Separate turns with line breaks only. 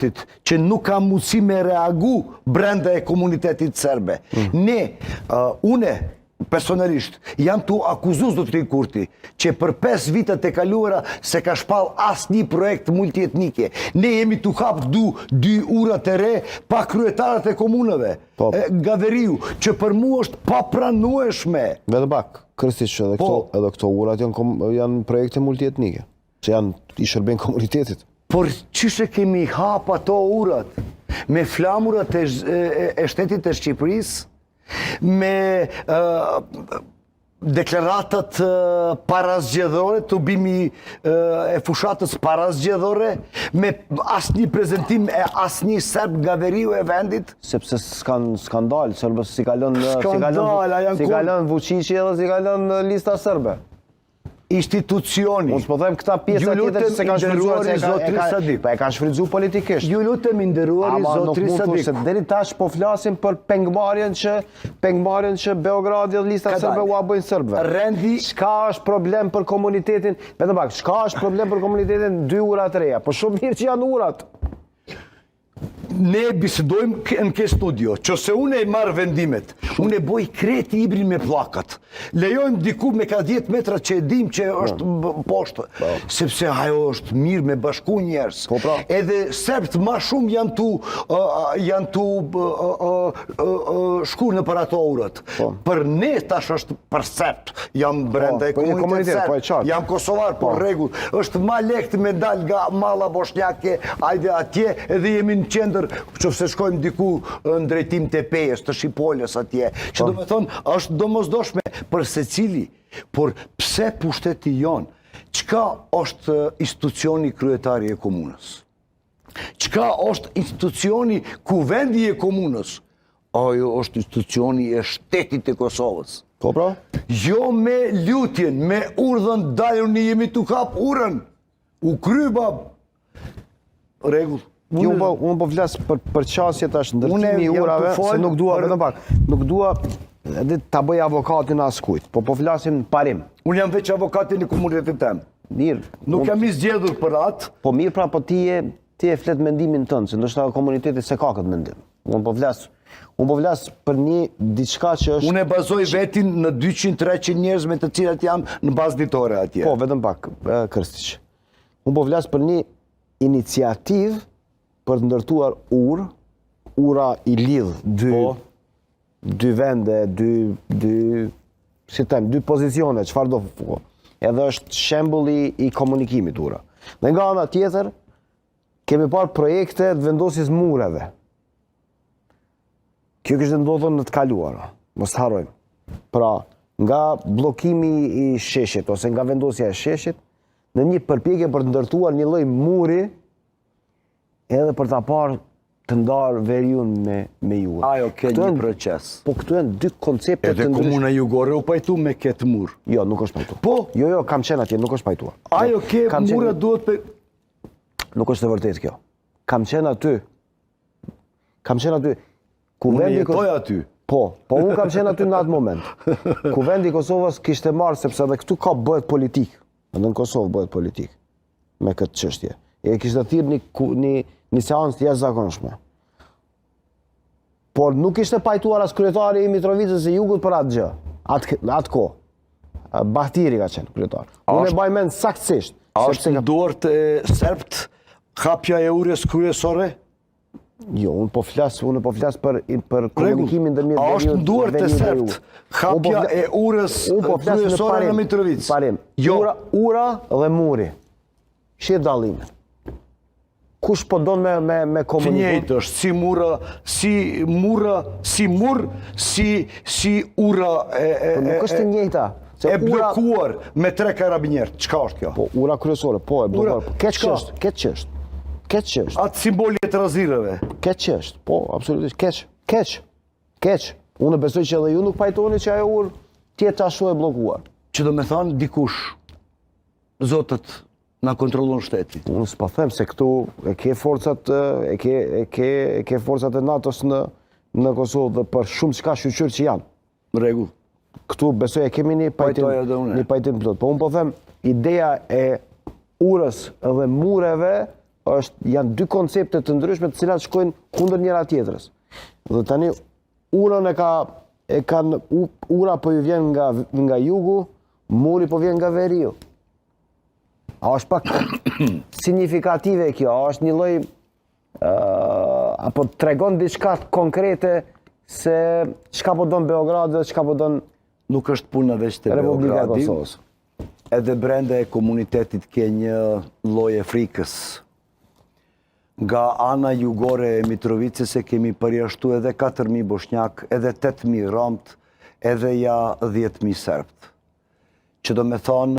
që nuk ka mundësi me reagu brenda e komunitetit serbe. Une, personalisht, jam tu akuzus Zotri Kurti, që për 5 vitet e kaluara se ka shpal asë një projekt multietnike. Ne jemi tu hap 2 urat e re pa kryetarët e komunëve. Gaveriu, që për mu është pa pranueshme.
Vete bak, Krstiç, edhe këto urat janë projekte multietnike, që janë i shërben komunitetit.
Por qyshe kemi hap ato urat me flamurat e shtetit e Shqipërisë, me deklaratat parazgjedhore, të bimi e fushatës parazgjedhore, me asnjë prezentim e asnjë serb Gaveriu e vendit.
Sepse s'kan skandal, sërbës si kalon Vučići edhe si kalon lista sërbe.
Institucioni.
Unë s'po them këta pjesa tjetër se kanë shfrytzuar, e kanë shfrytzuar politikisht.
Ju lutem nderuari Zotri Sadik.
Se deri tash po flasim për pengmarrjen që Beogradi dhe lista sërbe u bëjnë serbëve. Çka është problem për komunitetin? Vetëm pak, çka është problem për komunitetin 2 ura të reja? Po shumë mirë që janë urat.
Ne bisedojmë në ke studio, që se unë e marrë vendimet, unë e boj kreti librin me plakat, lejojmë diku me ka 10 metra që e dim që është poshtë, sepse ajo është mirë me bashku njerës, edhe serbt ma shumë janë tu shkur në për ato urat. Për ne tash është për serbt, jam brenda e komunitet serbt, jam kosovar, por regull, është ma lehtë me dal nga malla bosnjake, ajde atje, edhe jemi në qendër, që se shkojmë diku në drejtim të Pejës, të Shqipolës atje, që do me thonë, është domosdoshme për secili, por pse pushteti jonë, qka është institucioni kryetari e komunës? Qka është institucioni kuvendi e komunës? Ajo është institucioni e shtetit e Kosovës.
Po pra?
Jo me lutjen, me urdhën dalën një jemi të kap urën, u kryba, regull.
Unë po flasë për qasje tash ndërtimi i urave, se nuk dua, vetëm pak, nuk dua ta bëj avokatin askujt, po flasim në parim.
Unë jam veç avokatin në komunitetin tem.
Mirë.
Nuk jam i zgjedhur për atë.
Po mirë pra, po ti e flet mendimin tënd, se ndoshta komuniteti se ka këtë mendim. Unë po flas për një diçka që është...
Unë e bazoj vetin në 200-300 njerëz me të cilat jam në bazë ditore atje.
Po, vetëm pak, Krstiç. Unë po flas për një iniciativë për të ndërtuar ura i lidh dy vende, dy pozicione, çfarë do edhe është shembulli i komunikimit ura. Dhe nga ana tjetër, kemi parë projekte të vendosjes mureve. Kjo kishte ndodhur në të kaluara, mos të harrojmë. Pra, nga bllokimi i sheshit ose nga vendosja e sheshit, në një përpjekje për të ndërtuar një lloj muri edhe për ta parë të ndarë veriun me juve.
Ajo ke një proces.
Po këtu janë 2 koncepte të ndryshme.
Edhe komuna jugore u pajtu me këtë mur.
Jo, nuk është pajtu.
Po?
Jo, kam qenë atje, nuk është pajtuar.
Ajo ke mura duhet për...
Nuk është e vërtet kjo. Kam qenë aty.
Unë jetoj aty.
Po unë kam qenë aty në atë moment. Kuvendi i Kosovës kishte marrë, sepse edhe këtu ka bëhet politik. Edhe në Kosovë bëhet politik me këtë çështje. E kishte thirrë një seancë të jashtëzakonshme. Por nuk ishte pajtuar as kryetari i Mitrovicës së Jugut për atë gjë. Atë kohë. Bahtiri ka qenë kryetar. Unë e mbaj mend saktësisht.
Është në duart e serbt hapja e urës kryesore?
Jo, unë po flas për komunikimin ndërmjet
veriut. A është në duart e serbt hapja e urës kryesore në Mitrovicë?
Parim. Ura dhe muri. Shi dallimin. Kush po don me komunikim?
Njëjtë është, si mur, si ura
nuk është e njëjta.
E blokuar me 3 karabinjerë. Çka është kjo?
Po, ura kryesore, po e blokuar. Këtë çështë.
Atë simbolje të razirëve.
Këtë çështë, po, absolutisht. Keq. Unë besoj që edhe ju nuk pajtoni që ajo urë tjetë ashtu e blokuar.
Që do me thonë dikush, zotët, na kontrollon shteti.
Unë s'po them se këtu e ke forcat e NATO-s në Kosovë dhe për shumë çka shqyqyr që janë.
Në rregull.
Këtu besoj e kemi një pajtim plot. Po unë po them ideja e urës dhe mureve janë dy koncepte të ndryshme të cilat shkojnë kundër njëra tjetrës. Dhe tani ura po ju vjen nga jugu, muri po vjen nga veriu. A është pak signifikative kjo, a është një lloj apo tregon diçka konkrete se çka po don Beogradi dhe çka po don
nuk është puna veç të
Republika e
Beogradi.
Kosovës.
Edhe brenda e komunitetit ke një lloj e frikës. Nga ana jugore e Mitrovicës e kemi përjashtu edhe 4.000 bosnjak, edhe 8.000 romt, edhe ja 10.000 serbt. Që do me thonë